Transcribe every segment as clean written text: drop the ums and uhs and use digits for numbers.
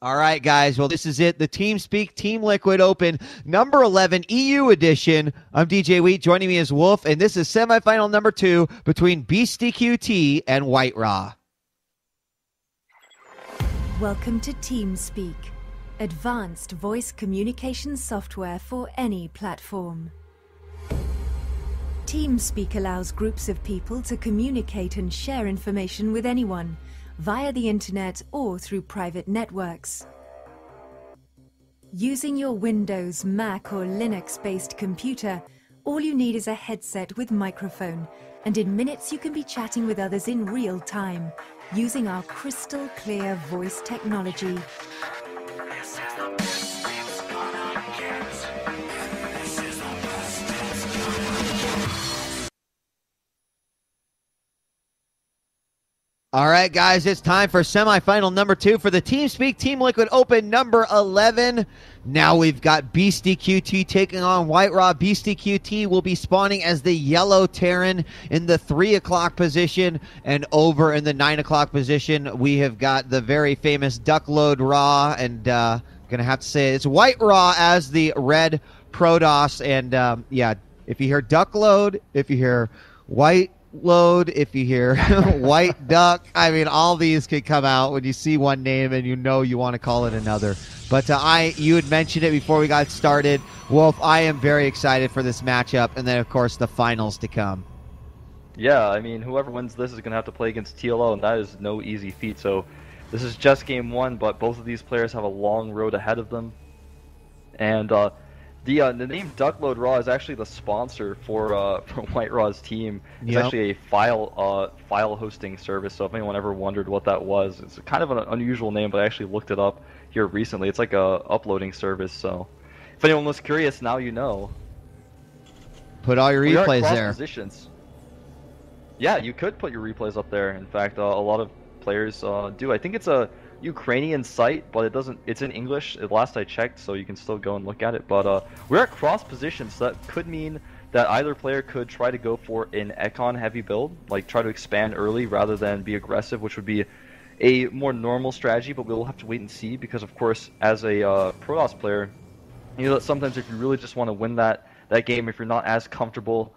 All right, guys. Well, this is it. The TeamSpeak Team Liquid Open number 11 EU edition. I'm djWHEAT. Joining me is Wolf, and this is semifinal number 2 between Beastyqt and White-Ra. Welcome to TeamSpeak, advanced voice communication software for any platform. TeamSpeak allows groups of people to communicate and share information with anyone, via the internet or through private networks. Using your Windows, Mac or Linux-based computer, all you need is a headset with microphone, and in minutes you can be chatting with others in real time, using our crystal clear voice technology. All right, guys, it's time for semifinal number 2 for the TeamSpeak Team Liquid Open number 11. Now we've got Beastyqt taking on White-Ra. Beastyqt will be spawning as the yellow Terran in the 3 o'clock position, and over in the 9 o'clock position, we have got the very famous Duckload.White-Ra, and gonna have to say it's White-Ra as the red Protoss. And yeah, if you hear Duckload, if you hear White Load, if you hear White Duck, I mean, all these could come out when you see one name and you know you want to call it another. But you had mentioned it before we got started, Wolf. I am very excited for this matchup, and then of course the finals to come. Yeah, I mean, whoever wins this is going to have to play against TLO, and that is no easy feat. So this is just game 1, but both of these players have a long road ahead of them. And the name Duckload.Ra is actually the sponsor for White-Ra's team. It's actually a file hosting service. So if anyone ever wondered what that was, it's kind of an unusual name, but I actually looked it up here recently. It's like a uploading service. So if anyone was curious, now you know. Put all your replays there. Positions. Yeah, you could put your replays up there. In fact, a lot of players do. I think it's a Ukrainian site, but it doesn't. It's in English. At last I checked, so you can still go and look at it. But we're at cross positions, so that could mean that either player could try to go for an Econ heavy build, like try to expand early rather than be aggressive, which would be a more normal strategy. But we'll have to wait and see, because of course, as a Protoss player, you know that sometimes if you really just want to win that game, if you're not as comfortable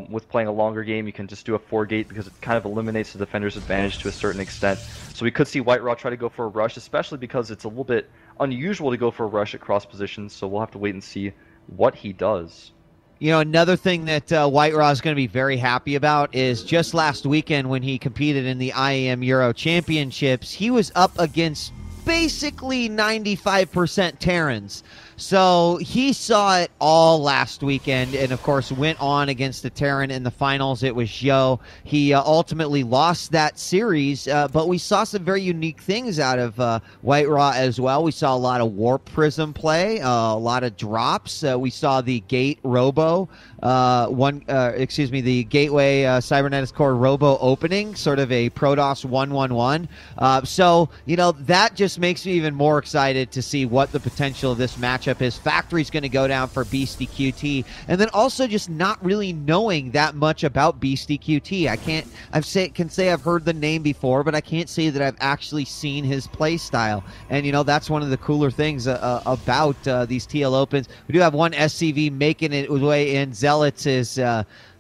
with playing a longer game, you can just do a 4-gate, because it kind of eliminates the defender's advantage to a certain extent. So we could see White-Ra try to go for a rush, especially because it's a little bit unusual to go for a rush at cross positions, so we'll have to wait and see what he does. You know, another thing that White-Ra is going to be very happy about is just last weekend when he competed in the IEM Euro Championships, he was up against basically 95% Terrans. So he saw it all last weekend, and of course went on against the Terran in the finals. It was Zhou. He ultimately lost that series, but we saw some very unique things out of White-Ra as well. We saw a lot of Warp Prism play, a lot of drops. We saw the Gate Robo, the Gateway Cybernetics Core Robo opening, sort of a Protoss 1-1-1. So, you know, that just makes me even more excited to see what the potential of this matchup is. Factory's going to go down for Beastyqt, and then also just not really knowing that much about Beastyqt. Can say I've heard the name before, but I can't say that I've actually seen his play style. And you know, that's one of the cooler things about these TL Opens. We do have one SCV making it way in. Zealots is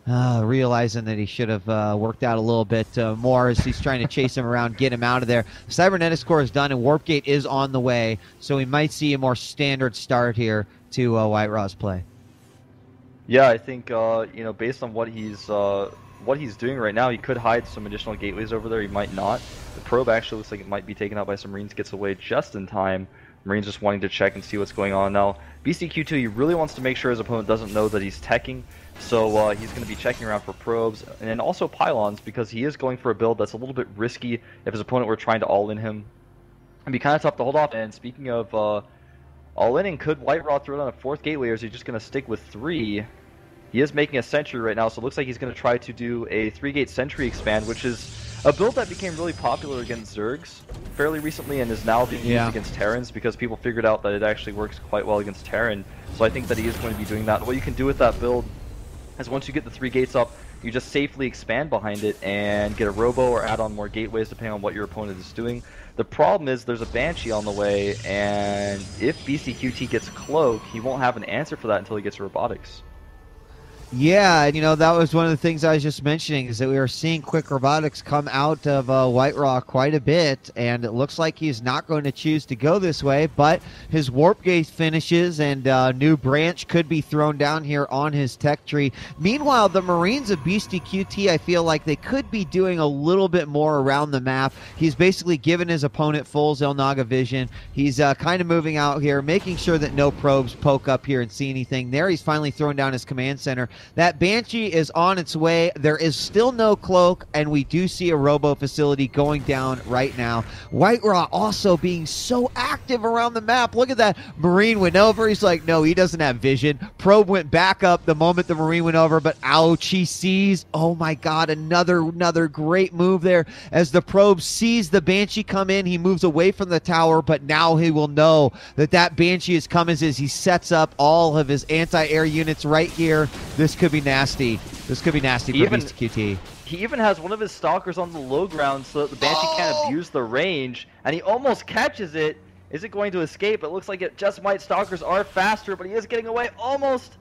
realizing that he should have worked out a little bit more as he's trying to chase him around, get him out of there. Cybernetics Core is done, and Warpgate is on the way, so we might see a more standard start here to White-Ra's play. Yeah, I think you know, based on what he's doing right now, he could hide some additional gateways over there. He might not. The probe actually looks like it might be taken out by some Marines. Gets away just in time. Marines just wanting to check and see what's going on. Now, Beastyqt, he really wants to make sure his opponent doesn't know that he's teching, so he's going to be checking around for probes, and then also pylons, because he is going for a build that's a little bit risky if his opponent were trying to all-in him. It'd be kind of tough to hold off. And speaking of all-inning, could White-Ra throw down a 4th gateway, or is he just going to stick with 3? He is making a sentry right now, so it looks like he's going to try to do a 3-gate sentry expand, which is a build that became really popular against Zergs fairly recently and is now being used against Terrans, because people figured out that it actually works quite well against Terran. So I think that he is going to be doing that. What you can do with that build is once you get the 3 gates up, you just safely expand behind it and get a robo or add on more gateways depending on what your opponent is doing. The problem is there's a Banshee on the way, and if Beastyqt gets Cloak, he won't have an answer for that until he gets Robotics. Yeah, and that was one of the things I was just mentioning, is that we are seeing quick robotics come out of White-Ra quite a bit, and it looks like he's not going to choose to go this way, but his warp gate finishes, and new branch could be thrown down here on his tech tree. Meanwhile, the Marines of Beastyqt, I feel like they could be doing a little bit more around the map. He's basically given his opponent full Xel'Naga vision. He's kind of moving out here, making sure that no probes poke up here and see anything. There, he's finally throwing down his command center. That Banshee is on its way. There is still no cloak, and we do see a robo facility going down right now. White-Ra also being so active around the map. Look at that. Marine went over. He's like, no, he doesn't have vision. Probe went back up the moment the Marine went over, but ouch, he sees. Oh my God, another great move there. As the probe sees the Banshee come in, he moves away from the tower, but now he will know that that Banshee is coming as he sets up all of his anti-air units right here. This could be nasty. This could be nasty for Beastyqt. He even has one of his stalkers on the low ground so that the Banshee can't abuse the range, and he almost catches it. Is it going to escape? It looks like it just might. Stalkers are faster, but he is getting away almost.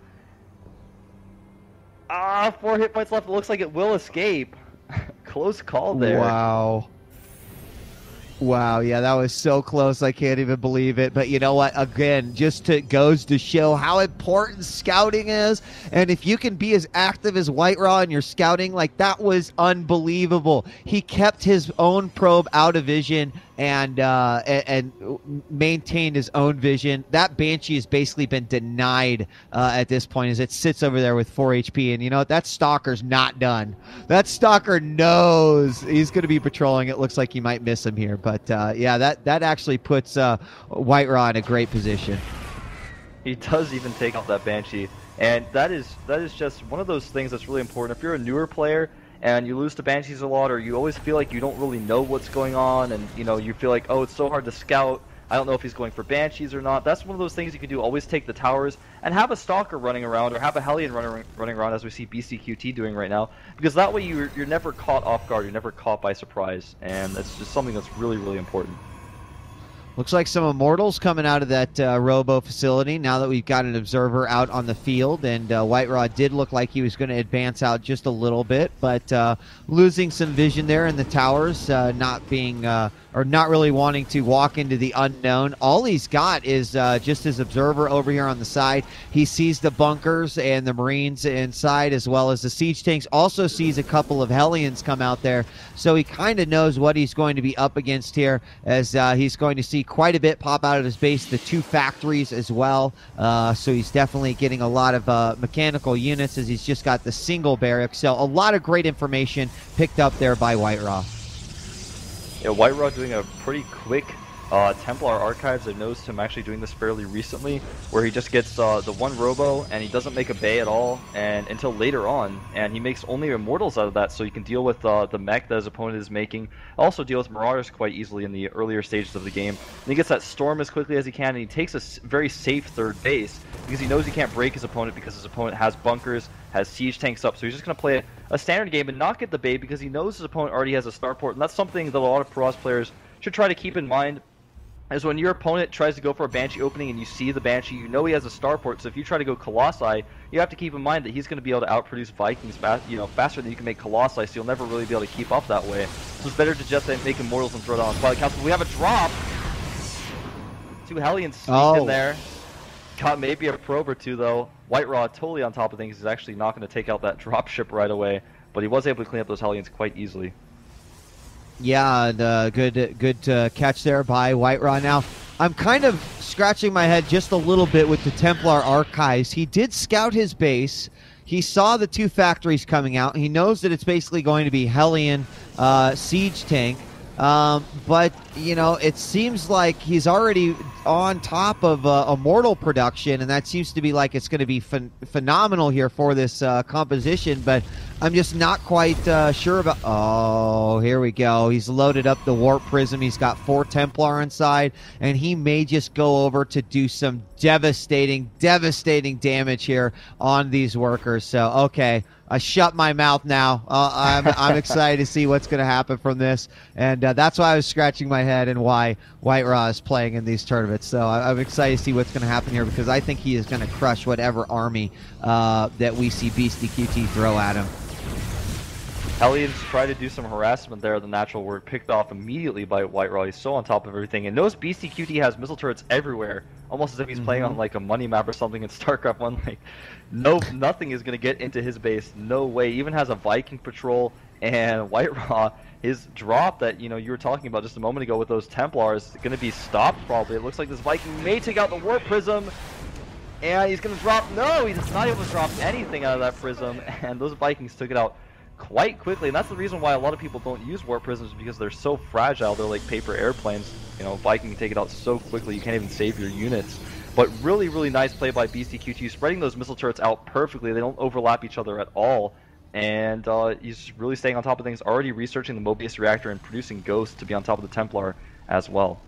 4 hit points left. It looks like it will escape. Close call there. Wow. Wow, yeah, that was so close. I can't even believe it. But you know what? Again, goes to show how important scouting is. And if you can be as active as White-Ra in your scouting, like, that was unbelievable. He kept his own probe out of vision and maintained his own vision. That Banshee has basically been denied at this point as it sits over there with 4 HP. And you know what? That Stalker's not done. That Stalker knows he's going to be patrolling. It looks like he might miss him here. But yeah, that actually puts White-Ra in a great position. He does even take out that Banshee. And that is just one of those things that's really important. If you're a newer player and you lose to Banshees a lot, or you always feel like you don't really know what's going on, and you feel like, oh, it's so hard to scout, I don't know if he's going for Banshees or not. That's one of those things you can do. Always take the towers and have a Stalker running around, or have a Hellion running around, as we see Beastyqt doing right now, because that way you're never caught off guard, you're never caught by surprise, and that's just something that's really, really important. Looks like some Immortals coming out of that Robo facility now that we've got an observer out on the field. And White-Ra did look like he was going to advance out just a little bit, but losing some vision there in the towers, not being or not really wanting to walk into the unknown. All he's got is just his observer over here on the side. He sees the bunkers and the Marines inside, as well as the siege tanks. Also sees a couple of Hellions come out there, so he kind of knows what he's going to be up against here, as he's going to see quite a bit pop out of his base, the 2 factories as well. So he's definitely getting a lot of mechanical units, as he's just got the single barrack. So a lot of great information picked up there by White-Ra. Yeah, White-Ra doing a pretty quick Templar Archives. I noticed him actually doing this fairly recently, where he just gets the 1 Robo, and he doesn't make a Bay at all and until later on, and he makes only Immortals out of that, so he can deal with the mech that his opponent is making. Also deal with Marauders quite easily in the earlier stages of the game. And he gets that Storm as quickly as he can, and he takes a very safe 3rd base, because he knows he can't break his opponent, because his opponent has bunkers, has siege tanks up, so he's just going to play a standard game and not get the Bay, because he knows his opponent already has a starport. And that's something that a lot of Pro-Toss players should try to keep in mind, is when your opponent tries to go for a Banshee opening and you see the Banshee, you know he has a starport, so if you try to go Colossi, you have to keep in mind that he's going to be able to outproduce Vikings faster than you can make Colossi, so you'll never really be able to keep up that way. So it's better to just make Immortals and throw down on Twilight Council. We have a drop! 2 Hellions sneaked in there. Got maybe a probe or 2 though. White-Ra totally on top of things. He's actually not going to take out that dropship right away, but he was able to clean up those Hellions quite easily. Yeah, good catch there by White-Ra. Now, I'm kind of scratching my head just a little bit with the Templar Archives. He did scout his base. He saw the 2 factories coming out. He knows that it's basically going to be Hellion siege tank. But, it seems like he's already on top of Immortal production, and that seems to be like it's going to be phenomenal here for this composition, but I'm just not quite sure about... Oh, here we go. He's loaded up the Warp Prism. He's got 4 Templar inside, and he may just go over to do some devastating damage here on these workers. So, okay. I shut my mouth now. I'm excited to see what's going to happen from this, and that's why I was scratching my head and why White-Ra is playing in these tournaments. So I'm excited to see what's going to happen here, because I think he is going to crush whatever army that we see Beastyqt throw at him. Hellions tried to do some harassment there. The natural word picked off immediately by White-Ra. He's so on top of everything. And notice Beastyqt has missile turrets everywhere, almost as if he's playing on like a money map or something in StarCraft 1. Like, nothing is going to get into his base. No way. Even has a Viking patrol. And White-Ra, his drop that you were talking about just a moment ago with those Templars, is going to be stopped probably. It looks like this Viking may take out the Warp Prism. And he's going to drop. No, he's not able to drop anything out of that Prism. And those Vikings took it out quite quickly, and that's the reason why a lot of people don't use Warp Prisms, because they're so fragile. They're like paper airplanes. Viking can take it out so quickly, you can't even save your units. But really, really nice play by Beastyqt, spreading those missile turrets out perfectly. They don't overlap each other at all, and he's really staying on top of things, already researching the Mobius reactor and producing ghosts to be on top of the Templar as well.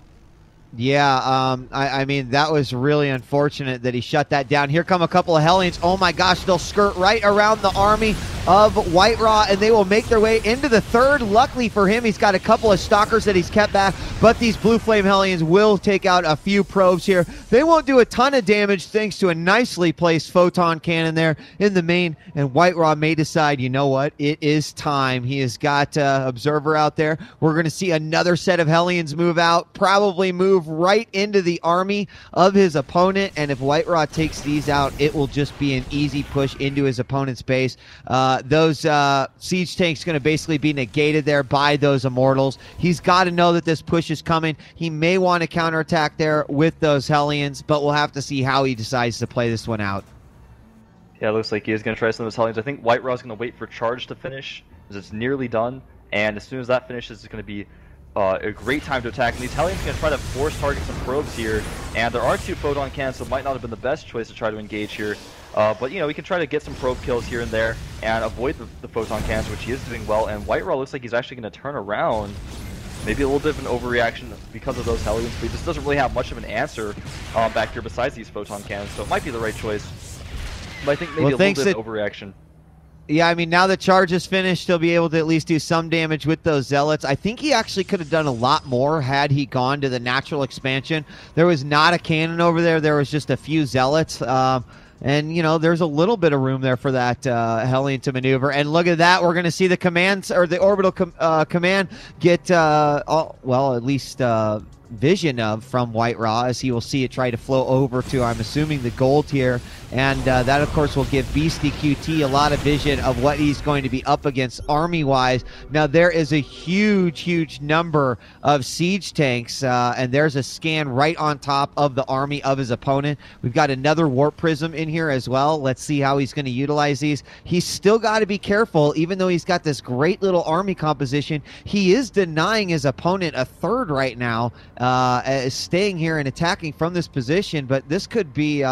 Yeah, I mean, that was really unfortunate that he shut that down. Here come a couple of Hellions. Oh my gosh, they'll skirt right around the army of White-Ra, and they will make their way into the third. Luckily for him, he's got a couple of stalkers that he's kept back, but these Blue Flame Hellions will take out a few probes here. They won't do a ton of damage thanks to a nicely placed photon cannon there in the main, and White-Ra may decide, you know what, it is time. He has got Observer out there. We're going to see another set of Hellions move out, probably move right into the army of his opponent, and if White-Ra takes these out, it will just be an easy push into his opponent's base. Those siege tanks going to basically be negated there by those Immortals. He's got to know that this push is coming. He may want to counterattack there with those Hellions, but we'll have to see how he decides to play this one out. Yeah, it looks like he is going to try some of those Hellions. I think White-Ra is going to wait for charge to finish, because it's nearly done, and as soon as that finishes, it's going to be a great time to attack. And these Hellions are going to try to force target some probes here, and there are 2 photon cannons, so it might not have been the best choice to try to engage here. But we can try to get some probe kills here and there and avoid the photon cannons, which he is doing well. And White-Ra looks like he's actually going to turn around. Maybe a little bit of an overreaction because of those Hellions, but he just doesn't really have much of an answer back here besides these photon cannons, so it might be the right choice. But I think maybe a little bit of overreaction. Yeah, I mean, now the charge is finished, he'll be able to at least do some damage with those Zealots. I think he actually could have done a lot more had he gone to the natural expansion. There was not a cannon over there. There was just a few Zealots. And, there's a little bit of room there for that Hellion to maneuver. And look at that. We're going to see the commands, or the orbital command get, at least vision of from White-Ra, as he will see it try to flow over to, I'm assuming, the gold here. And that, of course, will give Beastyqt a lot of vision of what he's going to be up against army-wise. Now, there is a huge, huge number of siege tanks, and there's a scan right on top of the army of his opponent. We've got another Warp Prism in here as well. Let's see how he's going to utilize these. He's still got to be careful, even though he's got this great little army composition. He is denying his opponent a third right now, staying here and attacking from this position, but this could be...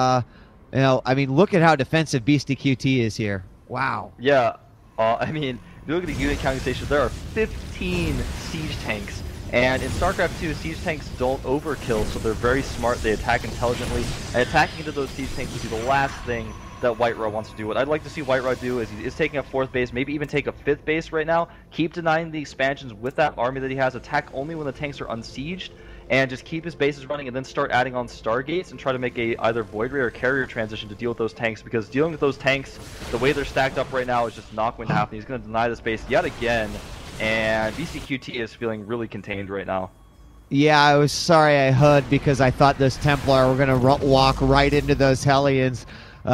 I mean, look at how defensive Beastyqt is here. Wow. Yeah, I mean, if you look at the unit counting station, there are 15 siege tanks. And in StarCraft 2, siege tanks don't overkill, so they're very smart. They attack intelligently. And attacking into those siege tanks would be the last thing that White-Ra wants to do. What I'd like to see White-Ra do is he is taking a 4th base, maybe even take a 5th base right now. Keep denying the expansions with that army that he has. Attack only when the tanks are unsieged. And just keep his bases running, and then start adding on Stargates and try to make a either Void Ray or Carrier transition to deal with those tanks, because dealing with those tanks, the way they're stacked up right now, is just not going to happen. He's going to deny the space yet again, and Beastyqt is feeling really contained right now. Yeah, I was sorry I HUD, because I thought those Templar were going to walk right into those Hellions. We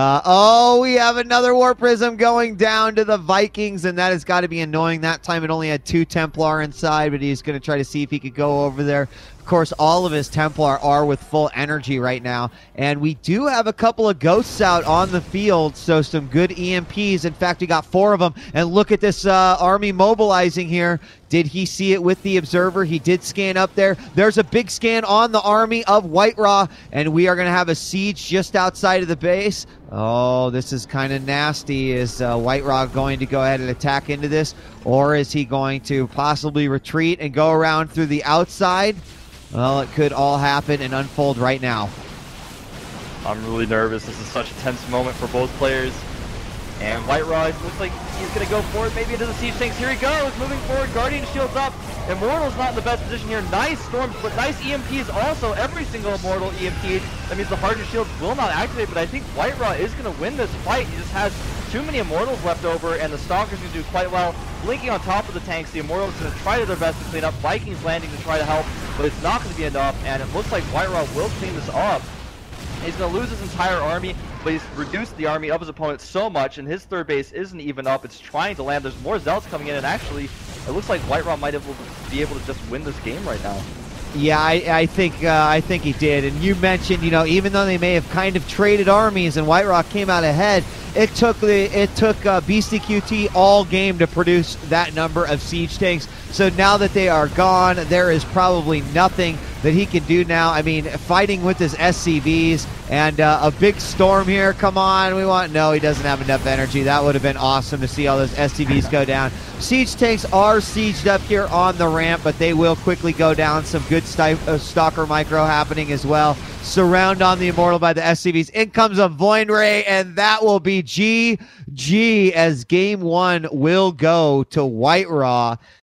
have another Warp Prism going down to the Vikings, and that has got to be annoying. That time it only had 2 Templar inside, but he's going to try to see if he could go over there. Of course, all of his Templar are with full energy right now, and we do have a couple of Ghosts out on the field, so some good EMPs. In fact, we got 4 of them, and look at this army mobilizing here. Did he see it with the Observer? He did scan up there. There's a big scan on the army of White-Ra, and we are going to have a siege just outside of the base. Oh, this is kind of nasty. Is White-Ra going to go ahead and attack into this, or is he going to possibly retreat and go around through the outside? Well, it could all happen and unfold right now. I'm really nervous. This is such a tense moment for both players. And White-Ra looks like he's going to go forward, maybe into the siege tanks. Here he goes, moving forward. Guardian shields up. Immortal's not in the best position here. Nice storms, but nice EMPs also. Every single Immortal EMP. That means the Hardened Shield will not activate, but I think White-Ra is going to win this fight. He just has too many Immortals left over, and the Stalker's going to do quite well. Blinking on top of the tanks, the Immortals going to try their best to clean up. Vikings landing to try to help, but it's not going to be enough, and it looks like White-Ra will clean this up. He's going to lose his entire army, but he's reduced the army of his opponent so much, and his third base isn't even up. It's trying to land. There's more Zealots coming in, and actually, it looks like White-Ra might be able to just win this game right now. Yeah, I think he did. And you mentioned, even though they may have kind of traded armies and White-Ra came out ahead, it took Beastyqt all game to produce that number of siege tanks. So now that they are gone, there is probably nothing that he can do now. I mean, fighting with his SCVs and a big storm here. Come on, no, he doesn't have enough energy. That would have been awesome to see all those SCVs go down. Siege tanks are sieged up here on the ramp, but they will quickly go down. Some good Stalker micro happening as well. Surround on the Immortal by the SCVs. In comes a Void Ray, and that will be GG as game one will go to White-Ra.